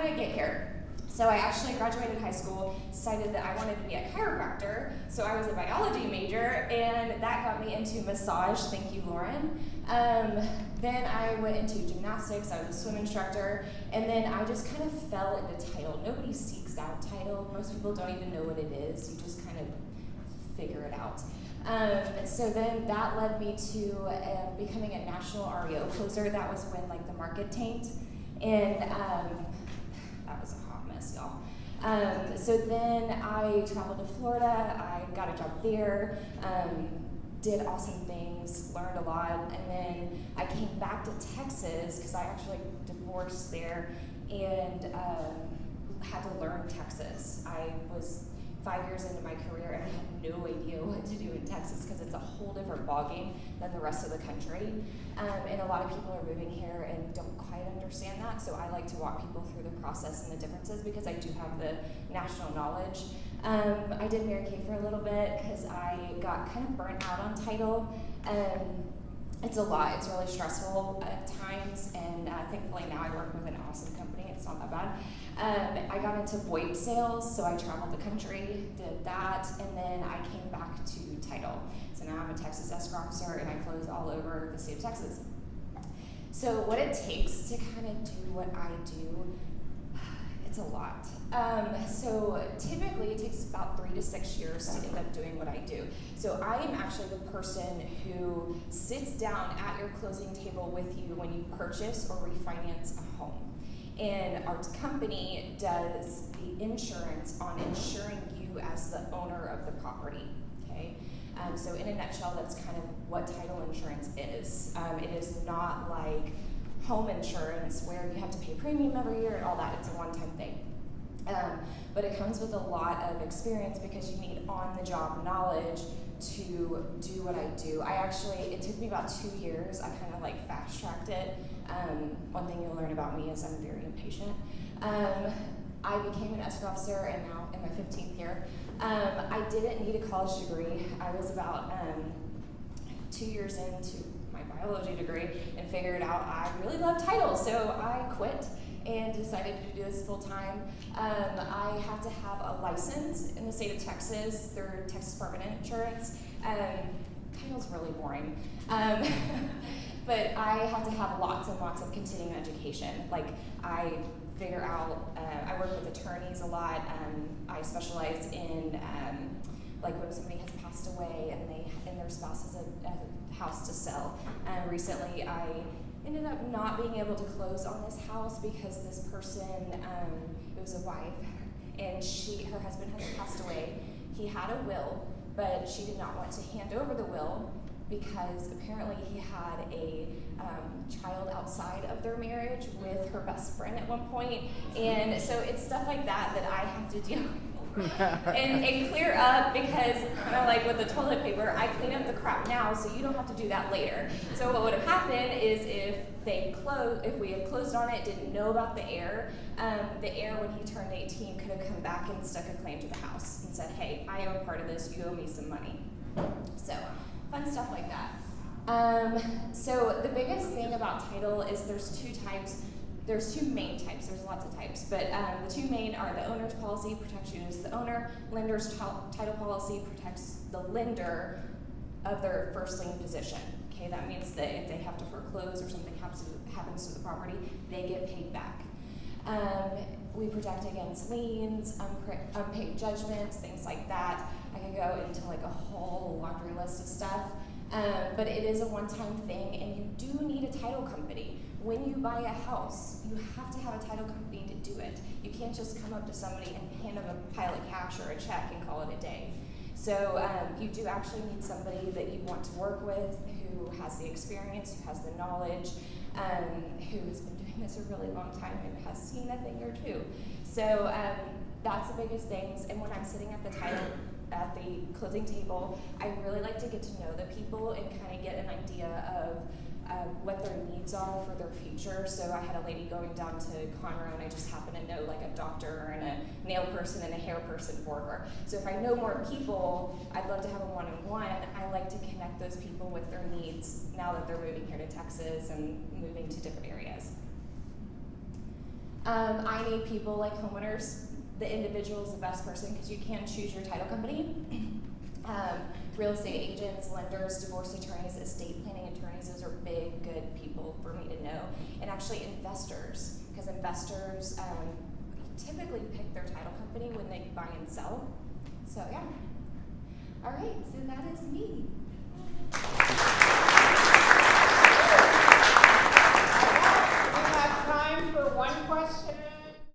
did I get here? So I actually graduated high school, decided that I wanted to be a chiropractor, so I was a biology major, and that got me into massage, thank you, Lauren. Then I went into gymnastics, I was a swim instructor, and then I just kind of fell into title. Nobody seeks out title. Most people don't even know what it is. You just kind of figure it out. So then that led me to becoming a national REO closer. That was when like the market tanked, and that was a hot mess, y'all. So then I traveled to Florida. I got a job there. Did awesome things, learned a lot, and then I came back to Texas because I actually divorced there and had to learn Texas. I was 5 years into my career and I had no idea what to do in Texas because it's a whole different ballgame than the rest of the country. And a lot of people are moving here and don't quite understand that, so I like to walk people through the process and the differences because I do have the national knowledge. I did Mary Kay for a little bit because I got kind of burnt out on title. It's a lot, it's really stressful at times, and thankfully now I work with an awesome company, it's not that bad. I got into VoIP sales, so I traveled the country, did that, and then I came back to title. So now I'm a Texas Escrow officer and I close all over the state of Texas. So what it takes to kind of do what I do, it's a lot. So typically it takes about 3 to 6 years to end up doing what I do. So I am actually the person who sits down at your closing table with you when you purchase or refinance a home. And our company does the insurance on insuring you as the owner of the property, okay? So in a nutshell, that's kind of what title insurance is. It is not like home insurance where you have to pay premium every year and all that. It's a one-time thing. But it comes with a lot of experience because you need on-the-job knowledge to do what I do. It took me about 2 years. I kind of like fast-tracked it. One thing you'll learn about me is I'm very impatient. I became an escrow officer and now in my 15th year. I didn't need a college degree. I was about 2 years into my biology degree and figured out I really love title, so I quit and decided to do this full time. I have to have a license in the state of Texas through Texas Department of Insurance. Title's really boring. But I have to have lots and lots of continuing education. Like I figure out, I work with attorneys a lot. I specialize in like when somebody has passed away and their spouse has a house to sell. Recently I ended up not being able to close on this house because this person, it was a wife, and her husband had passed away. He had a will, but she did not want to hand over the will because apparently he had a child outside of their marriage with her best friend at one point. And so it's stuff like that that I have to deal with and clear up because, like with the toilet paper, I clean up the crap now so you don't have to do that later. So what would have happened is if we had closed on it, didn't know about the heir when he turned 18 could have come back and stuck a claim to the house and said, hey, I owe part of this, you owe me some money. So fun stuff like that. So the biggest thing about title is there's two main types, there's lots of types, but the two main are the owner's policy protects you as the owner, lender's title policy protects the lender of their first lien position. Okay, that means that if they have to foreclose or something happens to the property, they get paid back. We protect against liens, unpaid judgments, things like that. I can go into like a whole laundry list of stuff, but it is a one-time thing, and you do need a title company. When you buy a house, you have to have a title company to do it. You can't just come up to somebody and hand them a pile of cash or a check and call it a day. So you do actually need somebody that you want to work with, who has the experience, who has the knowledge, who has been doing this a really long time and has seen a thing or two. So that's the biggest things. And when I'm sitting at the closing table, I really like to get to know the people and kind of get an idea of what their needs are for their future. So I had a lady going down to Conroe, and I just happen to know like a doctor and a nail person and a hair person for her. So if I know more people, I'd love to have a one-on-one. I like to connect those people with their needs now that they're moving here to Texas and moving to different areas. I need people like homeowners. The individual is the best person because you can choose your title company. Real estate agents, lenders, divorce attorneys, estate planning attorneys, those are big, good people for me to know. And actually investors, because investors typically pick their title company when they buy and sell. So yeah. All right, so that is me.